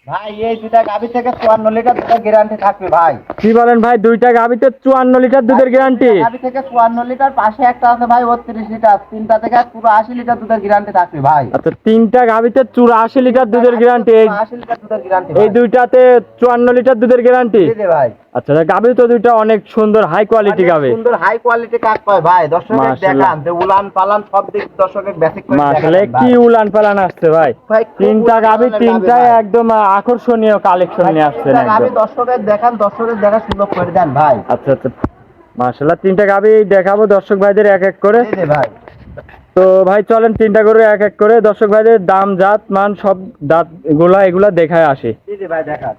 ভাই এই দুইটা গাভী থেকে 54 লিটার দুধের গ্যারান্টি থাকবে ভাই। কি বলেন ভাই, দুইটা গাভীতে 54 লিটার দুধের গ্যারান্টি? গাভী থেকে 54 লিটার, পাশে একটা আছে ভাই 32 লিটার, তিনটা থেকে পুরো 80 লিটার দুধের গ্যারান্টি থাকবে ভাই। আচ্ছা, তিনটা গাভীতে 84 লিটার দুধের গ্যারান্টি, 80 লিটার দুধের গ্যারান্টি এই দুইটাতে 54 লিটার দুধের গ্যারান্টি। জি ভাই। আচ্ছা, গাভী তো দুইটা অনেক সুন্দর হাই কোয়ালিটি গাভী, সুন্দর হাই কোয়ালিটি কাক পায় ভাই। দর্শককে দেখান যে উলান পালান সব দিক দর্শককে বেসিক করে দেখান। মাশাআল্লাহ কি উলান পালান আসছে ভাই। তিনটা গাভী, তিনটাই একদম আকর্ষণীয় কালেকশন নিয়ে আসছেন একদম। গাভী দর্শককে দেখান, দর্শককে দেখা সুলভ করে দেন ভাই। আচ্ছা আচ্ছা, মাশাআল্লাহ তিনটা গাভী দেখাবো দর্শক ভাইদের এক এক করে। জি ভাই। তো ভাই চলেন তিনটা করে এক এক করে দর্শক ভাইদের দাম, জাত, মান সব দাঁত এগুলা দেখায় আসি। জি ভাই দেখান।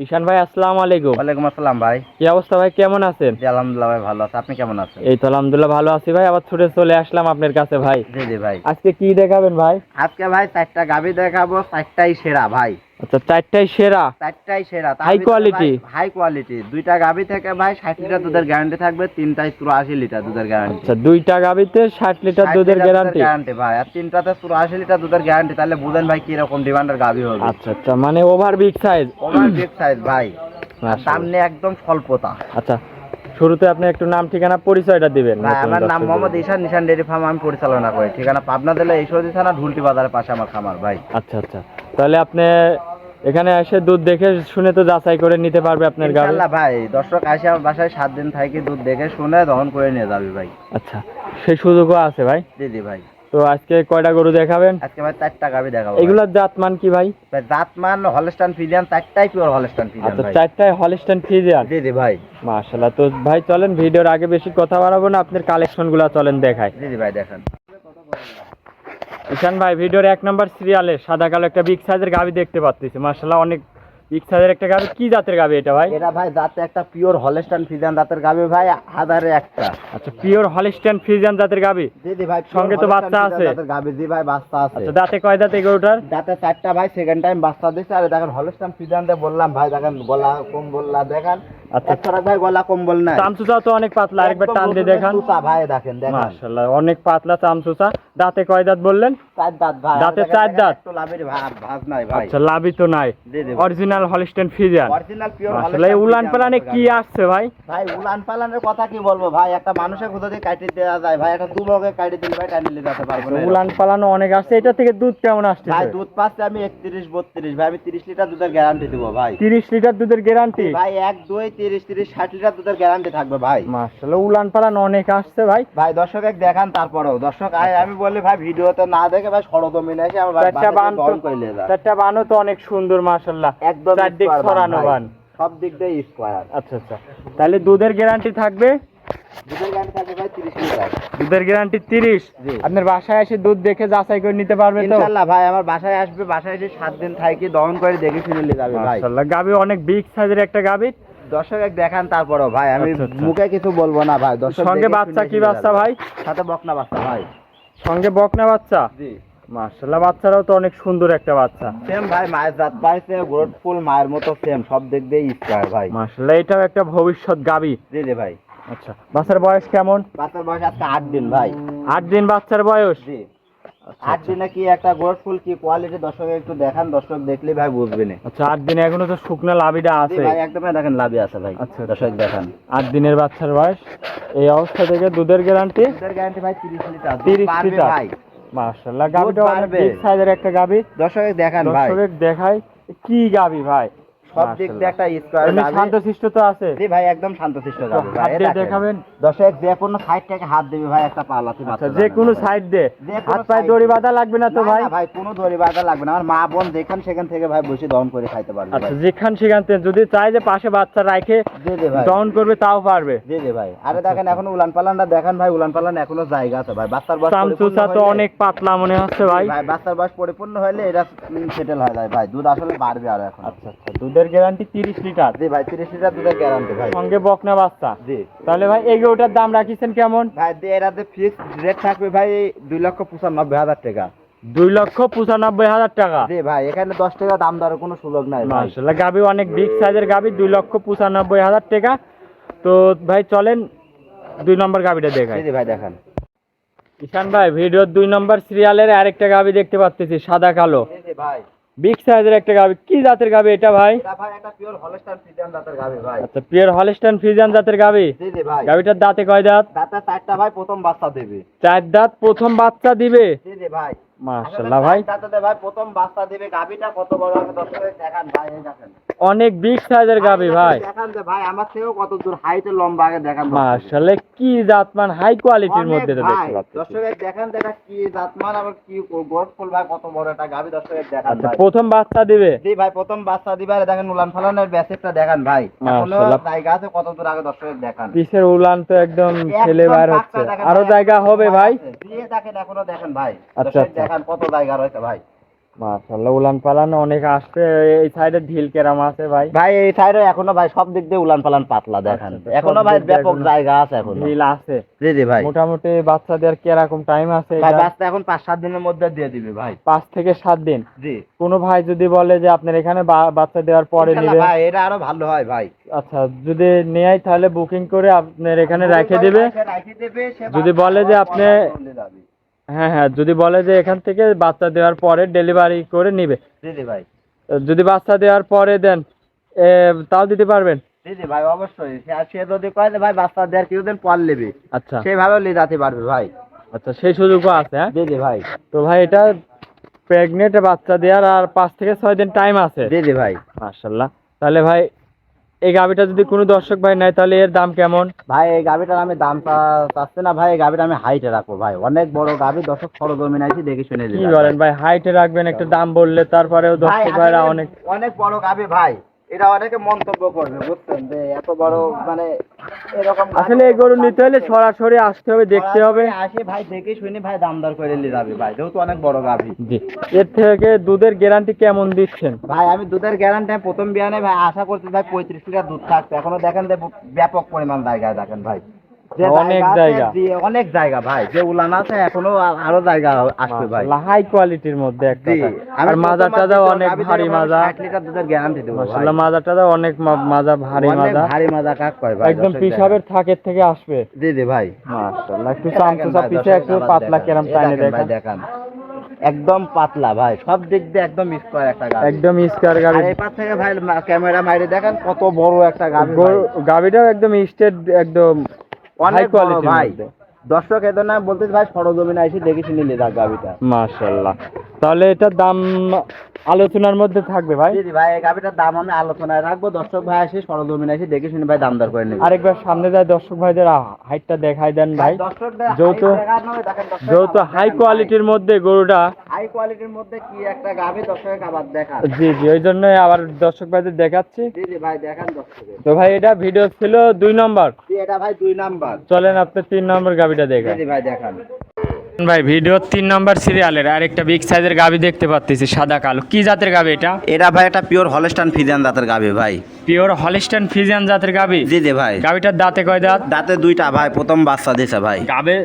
ঈশান ভাই আসসালামু আলাইকুম। ওয়ালাইকুম আসসালাম ভাই। কি অবস্থা ভাই, কেমন আছেন? জি আলহামদুলিল্লাহ ভাই, ভালো আছি। আপনি কেমন আছেন? এই তো আলহামদুলিল্লাহ ভালো আছি ভাই, আবার ছুটে চলে আসলাম আপনার কাছে ভাই। জি ভাই। আজকে কি দেখাবেন ভাই? আজকে ভাই 4টা গাভী দেখাবো, 4টাই সেরা ভাই। আচ্ছা, চারটাই সেরা, 4টাই সেরা, হাই কোয়ালিটি। High quality. দুইটা গাভী থেকে ভাই 60 লিটার দুধের গ্যারান্টি থাকবে, তিনটায় 83 লিটার দুধের গ্যারান্টি। আচ্ছা, দুইটা গাভীতে 60 লিটার দুধের গ্যারান্টি ভাই, আর তিনটাতে 83 লিটার দুধের গ্যারান্টি। তাহলে বুঝেন ভাই কি রকম ডিমান্ডের গাভী হবে। আচ্ছা আচ্ছা, মানে over big size. Over big size ভাই, সামনে একদম স্বল্পতা। আচ্ছা, শুরুতে আপনি একটু নাম ঠিকানা পরিচয়টা দিবেন। ভাই আমার নাম মোহাম্মদ ঈশান, নিশান ডেইরি ফার্ম আমি পরিচালনা করি। ঠিকানা পাবনা জেলা ঈশ্বরদী থানা ঢুলটি বাজারের পাশে আমার খামার ভাই। আচ্ছা আচ্ছা, তাহলে আপনি এখানে এসে দুধ দেখে শুনে তো যাচাই করে নিতে পারবে আপনার গাভী। ইনশাআল্লাহ ভাই, দর্শক আসে আমার বাসায় 7 দিন থাকি, দুধ দেখে শুনে দহন করে নিয়ে যাবে ভাই। আচ্ছা, সেই সুযোগও আছে ভাই। জি ভাই। তো আজকে কয়টা গরু দেখাবেন? আজকে ভাই 4টা গাভী দেখাবো। এগুলোর জাতমান কি ভাই? জাতমান হলস্টাইন ফ্রিজিয়ান, 4টাই পিওর হলস্টাইন ফ্রিজিয়ান আচ্ছা, ভাই। চারটায় হলস্টাইন ফ্রিজিয়ান। জি ভাই। মাশাআল্লাহ। তো ভাই চলেন ভিডিওর আগে বেশি কথা বাড়াবো না, আপনার কালেকশনগুলো চলেন দেখাই। জি ভাই দেখান। ঈশান ভাই, ভিডিওর 1 নম্বর সিরিয়ালে সাদা কালো একটা বিগ সাইজের গাভী দেখতে পাচ্ছি। মাশাআল্লাহ অনেক বিগ সাইজের একটা গাভী। কি জাতের গাভী এটা ভাই? এটা ভাই জাতে একটা পিওর হলস্টাইন ফ্রিজিয়ান জাতের গাভী ভাই, হাজারে একটা। আচ্ছা, পিওর হলস্টাইন ফ্রিজিয়ান জাতের গাভী। জি ভাই, সঙ্গে তো বাচ্চা আছে। জাতের গাভী। জি ভাই, বাচ্চা আছে। আচ্ছা, দাঁতে কয় দাঁত এই গরুটার? দাঁতে 4টা ভাই, সেকেন্ড টাইম বাচ্চা দিছে। আর দেখেন হলস্টাইন ফ্রিজিয়ান দিয়ে বললাম ভাই, দেখেন গলা কম বললা দেখেন। আচ্ছা একশো ভাই গলা কম্বল নাই। চামচুচা তো অনেক পাতলা, আরেকবার টান দিয়ে দেখান। ভাই দেখেন দেখেন। মাশাআল্লাহ অনেক পাতলা চামচুচা। দাঁতে কয় দাঁত বললেন? 4 দাঁত ভাই। দাঁতে 4 দাঁত। একটু লাভের ভাজ নাই ভাই। আচ্ছা, লাভই তো নাই। Original Holstein Friesian. Original pure মাশাআল্লাহ। এই উলান পালানে কি আসছে ভাই? ভাই উলান পালানের কথা কি বলবো ভাই, একটা মানুষের কোথা দিয়ে কাটি দেওয়া যায় ভাই, একটা দুবকে কাটি দিলে ভাই টানি নিতে পারবো না। উলান পালানো অনেক আসছে। এটা থেকে দুধ কেমন আসছে ভাই? দুধ পাচ্ছে আমি 31 32 ভাই, আমি 30 লিটার দুধের গ্যারান্টি দেব ভাই। 30 লিটার দুধের গ্যারান্টি ভাই, 1 2 30 30 60 লিটার দুধের গ্যারান্টি থাকবে ভাই। মাশাআল্লাহ, উলান পালানো অনেক আসছে ভাই। ভাই দর্শক দেখান, তারপরেও দর্শক আমি বলি ভাই ভিডিওতে না দেখে ভাই সরজমিনে এসে আমার চারটা বানও তো অনেক সুন্দর মাশাআল্লাহ, একদম চারদিক ছড়ানো বান, সব দিক দিয়ে স্কয়ার। আচ্ছা আচ্ছা, তাহলে দুধের গ্যারান্টি থাকবে? দুধের গ্যারান্টি থাকবে ভাই 30 লিটার। দুধের গ্যারান্টি 30। আপনার বাসায় এসে দুধ দেখে যাচাই করে নিতে পারবে তো? ইনশাআল্লাহ ভাই, আমার বাসায় আসবে, বাসায় এসে 7 দিন থাকি, দহন করে দেখে শুনে নিয়ে যাবে ভাই। মাশাআল্লাহ, গাবি অনেক বিগ সাইজের একটা গাবি। দর্শক দেখান তারপরও ভাই, আমি মুখে কিছু বলবো না ভাই। দর্শক সঙ্গে বাচ্চা কি বাচ্চা ভাই? সাথে বকনা বাচ্চা ভাই। সঙ্গে বকনা বাচ্চা? জি। মাশাআল্লাহ, বাচ্চারাও তো অনেক সুন্দর একটা বাচ্চা। সেম ভাই, মায়ের জাত পাইছে, গ্রোথফুল মায়ের মতো সেম, সব দিক দিয়ে স্কয়ার ভাই। মাশাআল্লাহ, এটাও একটা ভবিষ্যৎ গাবি। জি ভাই। আচ্ছা, বাচ্চার বয়স কেমন? বাচ্চার বয়স আজকে 8 দিন ভাই। 8 দিন বাচ্চার বয়স? জি। 8 দিনে কি একটা গ্রোথফুল কি কোয়ালিটি দর্শক একটু দেখান, দর্শক দেখলে ভাই বুঝবে না। আচ্ছা, 8 দিনে এখনো তো শুকনা লাভিটা আছে ভাই, একদম দেখেন লাভি আছে ভাই। আচ্ছা, দর্শক দেখান। 8 দিনের বাচ্চার বয়স, এই অবস্থা থেকে দুধের গ্যারান্টি? দুধের গ্যারান্টি ভাই 30 লিটার। 30 লিটার ভাই। মাশাআল্লাহ, গাবিটা অনেক বিগ সাইজের একটা গাবি। দর্শক দেখান ভাই। দর্শক দেখাই কি গাবি ভাই, সব দিক দিয়ে একটা স্কোয়ার এমনি গাভী। শান্তশিষ্ট তো আছে। জি ভাই একদম শান্তশিষ্ট গাভী ভাই। হাত এই দিয়ে দেখেন। দেখাবেন। দর্শক যে কোনো সাইড থেকে হাত দিবে ভাই একটা পালাতে মাত্র। আচ্ছা, যে কোনো সাইড দিয়ে যে কোনো হাত পায়ে side দড়ি দিয়ে। বাঁধা লাগবে না তো না, ভাই? না ভাই কোনো দড়ি বাঁধা লাগবে না, আমার মা বোন যেখান সেখান থেকে ভাই বসে দহন করে খাইতে পারবে আচ্ছা, ভাই। যেখান সেখান থেকে যদি চাই যে পাশে বাচ্চা রাখে জি জি ভাই। দহন করবে তাও পারবে। জি জি ভাই। আরে দেখেন এখনো উলান পালানটা দেখেন ভাই, উলান পালান এখনো জায়গা আছে ভাই। বাচ্চার বয়স চামচুচা তো হইলে- অনেক পাতলা মনে হচ্ছে ভাই। ভাই বাচ্চার বয়স পরিপূর্ণ হলে এটা সেটেল হয়ে যায় ভাই, দুধ আসলে বাড়বে আর এখন। আচ্ছা আচ্ছা, দুধের গ্যারান্টি 30 লিটার, জি ভাই 30 লিটার দুধের গ্যারান্টি ভাই। সঙ্গে বকনা বাচ্চা। জি তাহলে ভাই এই গরুটার দাম রাখিছেন কেমন? ভাই এটাতে ফিক্স রেট থাকবে ভাই 2,95,000 টাকা। 2,95,000 টাকা। জি ভাই এখানে 10 টাকা দাম দরের কোনো সুযোগ নাই ভাই। মাশাআল্লাহ, গাবি অনেক বিগ সাইজের গাবি, 2,95,000 টাকা। তো ভাই চলেন 2 নম্বর গাবিটা জি দেখাই। জি ভাই দেখেন। ঈশান ভাই, ভিডিওর 2 নম্বর সিরিয়ালের আরেকটা গাবি দেখতে পাচ্ছি, সাদা কালো জি জি ভাই। বিগ সাইজের একটা গাবি। কি জাতের গাবি এটা ভাই? এটা ভাই একটা পিওর হলস্টাইন ফ্রিজিয়ান জাতের গাভী ভাই। আচ্ছা, পিওর হলস্টাইন ফ্রিজিয়ান জাতের গাবি। জি জি ভাই। গাবিটার দাঁতে কয় দাঁত? দাঁতে 4টা ভাই, প্রথম বাচ্চা দেবে। 4 দাঁত, প্রথম বাচ্চা দিবে। জি জি ভাই। মাশাআল্লাহ ভাই, দাঁতে ভাই প্রথম বাচ্চা দিবে। গাভীটা কত বড় হবে দর্শক দেখান ভাই, এই দেখেন। অনেক বিগ সাইজের গাবি ভাই। দেখান যে ভাই আমার থেকেও কত দূর হাইটে লম্বা আগে দেখান। মাশাআল্লাহ, কি জাতমান হাই কোয়ালিটির মধ্যে এটা দেখতে পাচ্ছি। দর্শক দেখেন এটা কি জাতমান, আবার কি গোট ফুল ভাই, কত বড় একটা গাভী দর্শক দেখান আচ্ছা, ভাই। প্রথম বাচ্চা দিবে। জি ভাই প্রথম বাচ্চা দিবে। আর দেখেন উলান ফালানের ব্যাসেটটা দেখেন ভাই, এখনো মাশাআল্লাহ। জায়গা আছে কত দূর আগে দর্শক দেখান। পিছের উলান তো একদম ছেলে একদম বার পাক্কা হচ্ছে, দেখেন আরো ভাই, জায়গা একদম হবে ভাই। আছে। দিয়ে দেখেন এখনো দেখেন ভাই, আচ্ছা, দর্শক আচ্ছা। দেখেন কত জায়গা রয়েছে ভাই। মাশাআল্লাহ, উলান পালান অনেক আসছে। এই সাইডে ঢিল কেরাম আছে ভাই। ভাই এই সাইডে এখনো ভাই সব দিক দিয়ে উলান পালান পাতলা দেখেন, আচ্ছা, এখনো সব ভাই দিক দিয়ে ব্যাপক এখনো জায়গা আছে এখনো। ঢিল আছে। জি জি ভাই। মোটামুটি বাচ্চা দেওয়ার কিরকম টাইম আছে ভাই এটা? বাচ্চা এখন 5-7 দিনের মধ্যে দিয়ে দিবে ভাই। 5 থেকে 7 দিন। জি কোনো ভাই যদি বলে যে আপনার এখানে বাচ্চা দেওয়ার পরে ইনশাআল্লাহ নেবে, ভাই এটা আরো ভালো হয় ভাই। আচ্ছা, যদি নেয় তাহলে বুকিং করে আপনার এখানে রেখে দিবে। রাখে দেবে, সে যদি বাচ্চা বলে যে দেওয়ার আপনি পর চলে যাবে। হ্যাঁ হ্যাঁ, যদি বলে যে এখান থেকে বাচ্চা দেওয়ার পরে ডেলিভারি করে নিবে, জি জি ভাই। যদি বাচ্চা দেওয়ার পরে দেন তাও দিতে পারবেন। জি জি ভাই অবশ্যই। সে যদি কয় যে ভাই বাচ্চা দেওয়ার কিছুদিন পর নেবে, আচ্ছা সেভাবেও নিয়ে যেতে পারবে ভাই। আচ্ছা, সেই সুযোগও আছে। হ্যাঁ, জি জি ভাই। তো ভাই এটা প্রেগনেন্ট বাচ্চা দেওয়ার আর 5 থেকে 6 দিন টাইম আছে। জি জি ভাই। মাশাআল্লাহ। তাহলে ভাই এই গাবিটা যদি কোনো দর্শক ভাই নেয় তাহলে এর দাম কেমন? ভাই এই গাভিটার আমি দাম চাচ্ছি না ভাই, এই গাভিটা আমি হাইটে রাখবো ভাই, অনেক বড় গাভি, দর্শক সরজমিন আইছি দেখে শুনে কি দিলাম। বলেন ভাই, হাইটে রাখবেন, একটা দাম বললে তারপরেও ভাই দর্শক ভাইরা আসলে অনেক অনেক বড় গাভি ভাই, এটা অনেকে মন্তব্য করবে বুঝছেন যে এত বড় মানে এরকম গাভী আসলে এই গরু নিতে হলে সরাসরি আসতে হবে, দেখতে হবে। আসে ভাই দেখে শুনে ভাই দাম দর করে নিয়ে যাবে ভাই, যেহেতু অনেক বড় গাভি। জি, এর থেকে দুধের গ্যারান্টি কেমন দিচ্ছেন? ভাই আমি দুধের গ্যারান্টি প্রথম বিয়ানে ভাই আশা করছি ভাই 35 লিটার দুধ থাকছে, এখনো দেখেন যে ব্যাপক পরিমাণ জায়গায় দেখেন ভাই, যে অনেক আছে, জায়গা। যে অনেক জায়গা ভাই, যে উলান আছে এখনো আরো জায়গা আসবে ভাই। হাই কোয়ালিটির মধ্যে একটা জি, আর মাজাটাও অনেক ভারী মাজা। 60 লিটার দুধের গ্যারান্টি দেবো ভাই। মাশাআল্লাহ, মাজাটাও অনেক মাজা, ভারী অনেক মাজা, ভারী মাজা কাক কয় ভাই, একদম দর্শক পিসাবের থাকের থেকে আসবে। দেখেন। জি জি ভাই। মাশাআল্লাহ, একটু দেখেন চামচুচা ভাই, পিছে দর্শক একটু আবার পাতলা দেখেন। কেরাম এই টাইনে দেখেন ভাই, দেখেন। দেখেন একদম পাতলা ভাই, সব দিক দিয়ে একদম স্কয়ার একটা গাভি। একদম স্কয়ার গাবি। আর এই পাশ থেকে ভাই ক্যামেরা মাইরে দেখেন কত বড় একটা গাভি ভাই। গাবিটাও একদম স্টেট, একদম হাই অনেক বড় কোয়ালিটির ভাই। মধ্যে। দর্শক এদের নাম বলতেছি ভাই সরজমিন আইসি দেখে শুনে নিয়ে যাক গাভিটা। মাশাআল্লাহ, তাহলে এটার দাম আলোচনার মধ্যে থাকবে ভাই। জি জি ভাই, এই গাভিটার দাম আমি আলোচনায় রাখবো, দর্শক ভাই আসি সরজমিন আইসি দেখে শুনে ভাই দাম দর করে নেবে। আরেকবার সামনে যায় দর্শক ভাইদের হাইটটা দেখাই দেন ভাই। দর্শকদের যেহেতু হাই কোয়ালিটির মধ্যে গরুটা, হাই কোয়ালিটির মধ্যে কি একটা গাভি দর্শকের আবার দেখান। জি জি, ওই জন্য আবার দর্শক ভাইদের দেখাচ্ছি। জি জি ভাই দেখান দর্শকের। তো ভাই এটা ভিডিও ছিল 2 নম্বর, জি এটা ভাই 2 নাম্বার। চলেন আপনি 3 নম্বর গাবিটা জি দেখান। জি ভাই দেখান। ভাই ভিডিও 3 নম্বর সিরিয়ালের আরেকটা বিগ সাইজের গাবি দেখতে পাচ্ছি, সাদা কালো। কি জাতের গাবি এটা? এটা ভাই একটা পিওর হলস্টাইন ফ্রিজিয়ান জাতের গাভি ভাই। পিওর হলিস্টাইন ফ্রিজিয়ান জাতের গাবি। জি জি ভাই। গাবিটার দাঁতে কয় দাঁত? দাঁতে 2টা ভাই, প্রথম বাচ্চা দিছে ভাই। গাবে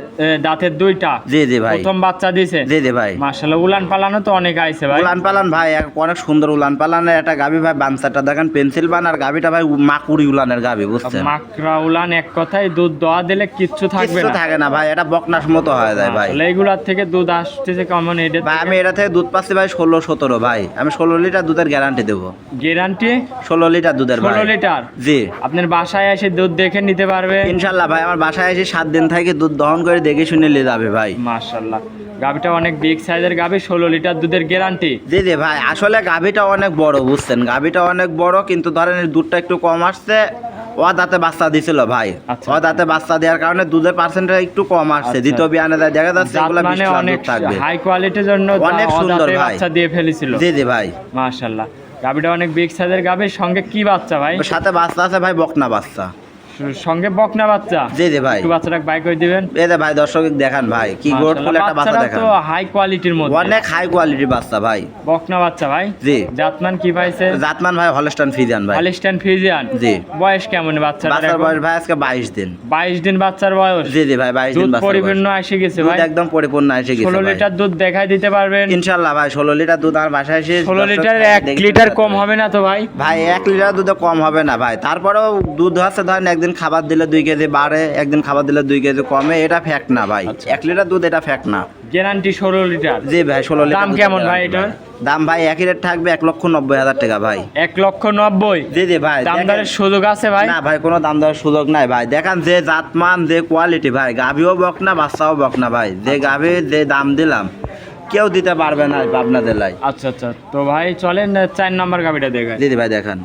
দাঁতের 2টা। জি জি ভাই। প্রথম বাচ্চা দিছে। জি জি ভাই। মাশাআল্লাহ, উলান পালানো তো অনেক আইছে ভাই। উলান পালান ভাই অনেক সুন্দর উলান পালানের একটা গাভি ভাই, বানসারটা দেখেন পেন্সিল বান, আর গাভিটা ভাই মাকুড়ি উলানের গাভি বুঝছেন। মাকড়া উলান, এক কথায় দুধ দোয়া দিলে কিচ্ছু থাকবে কিছু না। থাকে না ভাই, এটা বকনাস মতো হয়ে যায় ভাই। আসলে এগুলার থেকে দুধ আসতেছে কেমন? এটা ভাই আমি এটা থেকে দুধ পাচ্ছি ভাই 16-17 ভাই, আমি 16 লিটার দুধের গ্যারান্টি দেবো। গ্যারান্টি 16 লিটার দুধের ভাই। 16 লিটার। জি আপনার বাসায় এসে দুধ দেখে নিতে পারবে ইনশাল্লাহ ভাই, আমার বাসায় এসে 7 দিন থেকে দুধ দহন করে দেখে শুনে নিয়ে যাবে ভাই। মাশাআল্লাহ। গাভিটা অনেক বিগ সাইজের গাভি, 16 লিটার দুধের গ্যারান্টি। জি জি ভাই, আসলে গাভিটা অনেক বড়, বুঝছেন, গাভিটা অনেক বড়, কিন্তু ধরেন এর দুধটা একটু কম আসছে। ও দাঁতে বাচ্চা দিছিল ভাই, আচ্ছা। ও দাঁতে বাচ্চা দেওয়ার কারণে দুধের পার্সেন্টটা একটু কম আসছে। আচ্ছা। দ্বিতীয় বিয়ানে দেখা যাচ্ছে জাত এগুলো 20 মানে লিটার অনেক দুধ থাকবে। হাই কোয়ালিটির জন্য অনেক সুন্দর দাঁতে ভাই। বাচ্চা দিয়ে ফেলেছিল। জি জি ভাই, মাশাআল্লাহ, গাভিটা অনেক বিগ সাইজের গাভির সঙ্গে কি বাচ্চা ভাই? ওর সাথে বাচ্চা আছে ভাই, বকনা বাচ্চা। সঙ্গে বকনা বাচ্চা। জি জি ভাই, একটু বাচ্চাটাকে বাই করে দিবেন। এই যে ভাই দর্শক দেখান ভাই, কি গোট ফুল একটা বাচ্চা বাচ্চাটাও দেখান, তো হাই কোয়ালিটির মধ্যে, অনেক হাই কোয়ালিটির বাচ্চা ভাই। বকনা বাচ্চা ভাই। জি, জাতমান কি পাইছে? জাতমান ভাই হলস্টাইন ফ্রিজিয়ান ভাই। Holstein Friesian. জি। বয়স কেমন বাচ্চাটার? বাচ্চার বয়স ভাই আজকে 22 দিন। 22 দিন বাচ্চার বয়স। জি জি ভাই, 22 দুধ দিন বাচ্চার পরিপূর্ণ বয়স। এসে গেছে দুধ ভাই। একদম পরিপূর্ণ এসে গেছে 16 ভাই। লিটার দুধ দেখাই দিতে পারবেন? ইনশাআল্লাহ ভাই, 16 লিটার দুধ আমার বাসায় এসে 16 লিটার দর্শক 1 দেখতে লিটার পাবে। কম হবে না তো ভাই? ভাই 1 লিটার দুধে কম হবে না ভাই, তারপরেও দুধ হচ্ছে ধরেন একদিন খাবার দিলে 2 কেজি বাড়ে, একদিন খাবার দিলে 2 কেজি কমে, এটা ফ্যাক্ট না ভাই। 1 লিটার দুধ এটা ফ্যাক্ট না। Guarantee 16 litre. জি ভাই, 16 লিটার দাম দুধের কেমন ভাই guarantee এটার? দাম ভাই একই রেট থাকবে, 1,90,000 টাকা ভাই। 1,90,000। জি জি ভাই, দাম দেখেন- দরের সুযোগ আছে ভাই? না ভাই, কোনো দাম দেওয়ার সুযোগ নাই ভাই। দেখেন যে জাতমান, যে কোয়ালিটি ভাই, গাভিও বকনা বাচ্চাও বকনা ভাই। যে গাভি যে দাম দিলাম কেউ দিতে পারবে না পাবনা জেলায়। আচ্ছা আচ্ছা, তো ভাই চলেন 4 নাম্বার গাভিটা দেখাই। জি জি ভাই দেখান।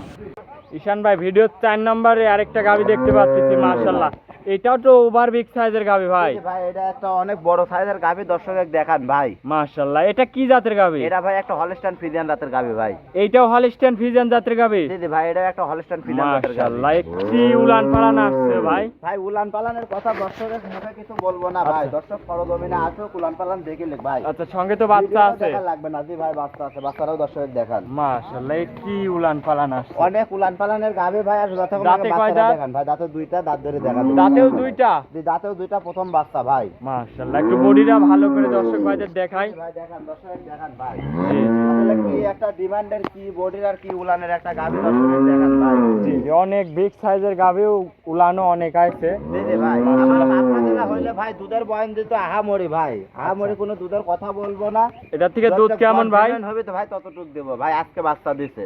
ঈশান ভাই, ভিডিও 4 নম্বরে আরেকটা গাভি দেখতে পাচ্ছি, মাশাআল্লাহ। এটাও তো ওভার বিগ সাইজের গাভি ভাই। ভাই এটা একটা অনেক বড় সাইজের গাভি, দর্শক দেখান ভাই। মাশাআল্লাহ, এটা কি জাতের গাভি? এটা ভাই একটা হলস্টাইন ফ্রিজিয়ান জাতের গাভি ভাই। এইটাও হলিস্টাইন ফ্রিজিয়ান জাতের গাভি। জি জি ভাই, এটা একটা হলস্টাইন ফ্রিজিয়ান জাতের গাভি। মাশাআল্লাহ, কি উলান পালান আসছে ভাই। ভাই উলান পালানের কথা দর্শকের মুখে কিছু বলবো না ভাই, দর্শক সরজমিনে আসো, উলান পালান দেখে লিখ ভাই। আচ্ছা, সঙ্গে তো বাচ্চা ভিডিওটা আছে? দেখা লাগবে না। জি ভাই, বাচ্চা আছে, বাচ্চারাও দর্শক দেখান। মাশাআল্লাহ, কি উলান পালান আসছে। অনেক উলান পালানের গাভি ভাই। আর দাঁতে কয় বাচ্চারা দাঁত? দেখান ভাই, দাঁতে 2টা, দাঁত ধরে দেখান। দাঁতেও 2টা? জি, দাঁতেও 2টা, প্রথম বাচ্চা ভাই। মাশাআল্লাহ, একটু বডিটা ভালো করে দর্শক ভাইদের দেখাই। ভাই দেখান, দর্শক দেখান ভাই। জি, আসলে কি একটা ডিমান্ডের, কি বডির আর কি উলানের একটা গাভি, দর্শক দেখান ভাই। জি, জি, অনেক বিগ সাইজের গাভিও উলানো অনেক আছে। জি জি ভাই, আমার আপনাদের হইলে ভাই দুধের বয়ান দিতে আহামরি ভাই, আহামরি কোনো দুধের কথা বলবো না। এটা থেকে দুধ কেমন ভাই? হবে তো ভাই ততটুক দেবো ভাই। আজকে বাচ্চা দিছে,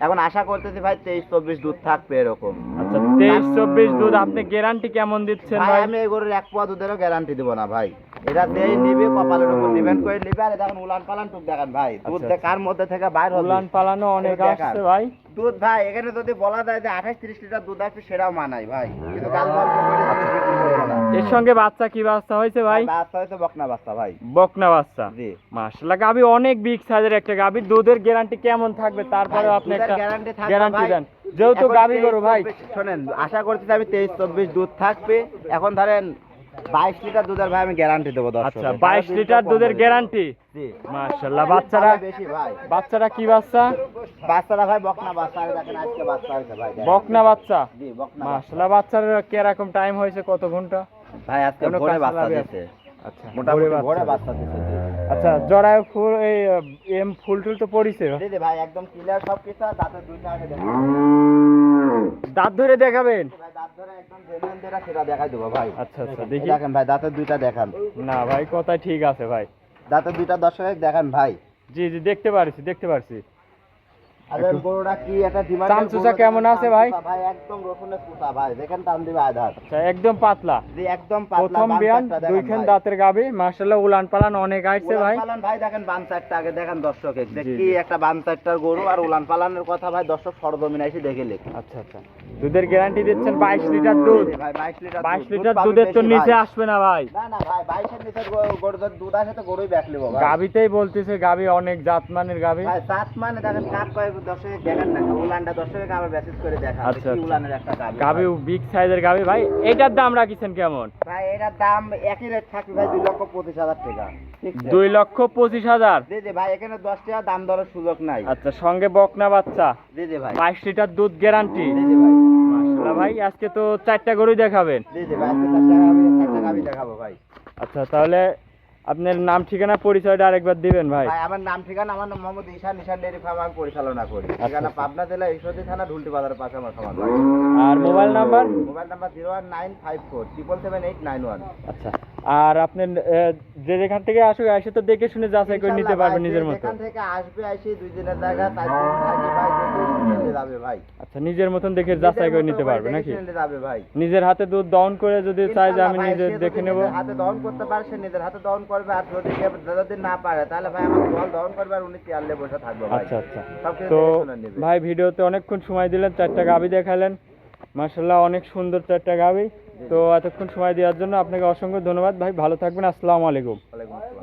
এখন আশা করতেছি ভাই 23-24 দুধ থাকবে এরকম। আচ্ছা, 23-24 দুধ। আপনি গ্যারান্টি কেমন দিচ্ছেন ভাই ভাই? আমি এই গরুর 1 পোয়া দুধেরও গ্যারান্টি দিব না ভাই। এটা দেই নিবে, কপালের উপর ডিপেন্ড করে নিবে। আর দেখেন উলান পালান টুক দেখান ভাই, দুধ আচ্ছা, কার মধ্যে থেকে বাইর হবে। উলান পালানো অনেক দেখান। আসছে ভাই। দুধ ভাই এখানে যদি বলা যায় যে 28-30 লিটার দুধ আসবে, সেটাও মানাই ভাই, কিন্তু কাল গল্প করে দুধ বিক্রি করবো না। এর সঙ্গে বাচ্চা কি বাচ্চা হয়েছে ভাই? বাচ্চা হয়েছে বকনা বাচ্চা ভাই। বকনা বাচ্চা। জি। মাশাআল্লাহ, গাভি অনেক বিগ সাইজের একটা গাভি। দুধের গ্যারান্টি কেমন থাকবে তারপরে ভাই, আপনি দুধের একটা guarantee থাকবে গ্যারান্টি ভাই। দেন, যেহেতু এখন গাভি গরু ভাই। 23-24 শোনেন, আশা করতেছি আমি 23-24 দুধ থাকবে। এখন ধরেন 22 লিটার দুধের ভাই আমি গ্যারান্টি দেবো দর্শক। আচ্ছা, 22 লিটার দুধের গ্যারান্টি। জি। মাশাআল্লাহ, বাচ্চারা বেশি ভাই। বাচ্চারা কি বাচ্চা? বাচ্চারা ভাই বকনা বাচ্চা, আর দেখেন আজকে বাচ্চা হয়েছে ভাই। দেখেন। বকনা বাচ্চা। জি, বকনা বাচ্চা। মাশাআল্লাহ, বাচ্চার কিরকম টাইম হয়েছে, কত ঘন্টা? ভাই আজকে কোনো ভোরে কাঁচা বাচ্চা লাভে দিতে। আচ্ছা, মোটামুটি ভোরে ভোরে বাচ্চা। বাচ্চা দিতে। জি। আচ্ছা, জরায়ু ফুল এই ফুল টুল তো পড়িছে? জি জি ভাই, একদম ক্লিয়ার সব কিছু। দাঁতে 2টা আগে দেখেন দাঁত ধরে দেখাবেন? ভাই, দাঁত ধরে একদম জেনুইন যেটা সেটা দেখাই দেবো ভাই। আচ্ছা আচ্ছা, এই দেখি। দেখেন ভাই, দাঁতে 2টা দেখান। না ভাই, কথা ঠিক আছে ভাই। দাঁতে 2টা দর্শক দেখান ভাই। জি জি, দেখতে পারছি। আর গরুটা কি একটা ডিমান্ড। চামচুচা কেমন আছে ভাই? ভাই একদম রসুনের কুচা ভাই, দেখেন টান দিবে আধার। আচ্ছা, একদম পাতলা। জি, একদম পাতলা। প্রথম বাম বিয়ান, সাইডটা দেখেন দুইখান ভাই। দাঁতের গাবি। মাশাআল্লাহ, উলান পালান অনেক আইছে ভাই। উলান পালান ভাই দেখেন, বাম সাইডটা আগে দেখেন দর্শক। জি, কি জি। একটা বাম সাইডটার গরু আর উলান পালানের কথা ভাই দর্শক সরজমিনে এসে দেখে লিখ। আচ্ছা আচ্ছা, দুধের গ্যারান্টি দিচ্ছেন 22 লিটার দুধ। জি ভাই, 22 লিটার 22 দুধ লিটার পাবেন দুধের তো বেশি নিচে ভাই। আসবে না ভাই। না না ভাই, 22 এর নিচে গরুর দুধ আসে তো গরুই ব্যাক লিবো ভাই। গাবিতেই বলতেছে গাবি অনেক জাতমানের গাবি। ভাই সাত মানে দেখেন কাক কয় দর্শক দেখেন না, উলানটা দর্শকের আবার মেসেজ করে দেখা আচ্ছা, কি আচ্ছা। উলানের একটা গাবি। গাবি বিগ সাইজের গাবি ভাই। এটার দাম রাখিছেন কেমন? ভাই এটার দাম একই রেট থাকবে ভাই, 2,25,000 টাকা। ঠিক আছে? 2,25,000। জি জি ভাই, এখানে 10 টাকা দাম দরের সুযোগ নাই। আচ্ছা, সঙ্গে বকনা বাচ্চা, জি জি ভাই। 22 লিটার দুধ গ্যারান্টি। জি জি ভাই। মাশাআল্লাহ ভাই, আজকে তো 4টা গরুই দেখাবেন। জি জি ভাই, আজকে 4 টাকা আমি 4 টাকা আমি দেখাবো ভাই। আচ্ছা, তাহলে আপনার নাম ঠিকানা পরিচয়টা আরেকবার দিবেন ভাই। ভাই আমার নাম ঠিকানা, আমার নাম মোহাম্মদ ঈশান, ঈশান ডেয়ারি ফার্ম আমি পরিচালনা করি। ঠিকানা আচ্ছা। পাবনা জেলা ঈশ্বরদী থানা ঢুলটি বাজারের পাশে আমার খামার ভাই। আর মোবাইল নাম্বার? মোবাইল নাম্বার 01954 777 আচ্ছা, আর আপনি যে যেখান থেকে আসুক এসে তো দেখে শুনে যাচাই করে নিতে পারবেন নিজের মতো। এখান থেকে আসবে, আসি 2 দিনের জায়গা 4 দিন থাকি ভাই, দেখে নিলে যাবে ভাই। আচ্ছা, নিজের মতন দেখে যাচাই করে নিতে পারবে দেখে নাকি? নিলে যাবে ভাই। নিজের হাতে দুধ দহন করে যদি চাই যে আমি ইনশাআল্লাহ ভাই, নিজে সে দেখে যদি নেব। নিজের হাতে দহন করতে পারে সে নিজের হাতে দহন করবে, আর যদি না পারে তাহলে ভাই আমার জল দহন করবে আর উনি চেয়ারলে বসে থাকবে ভাই। আচ্ছা আচ্ছা। সবকিছু তো দেখে শুনে নেবে। ভাই ভিডিওতে অনেকক্ষণ সময় দিলেন, 4টা গাভী দেখালেন, মাশাআল্লাহ অনেক সুন্দর 4টা গাভী। তো এতক্ষণ সময় দেওয়ার জন্য আপনাকে অসংখ্য ধন্যবাদ ভাই, ভালো থাকবেন, আসসালামু আলাইকুম। ওয়ালাইকুম আসসালাম।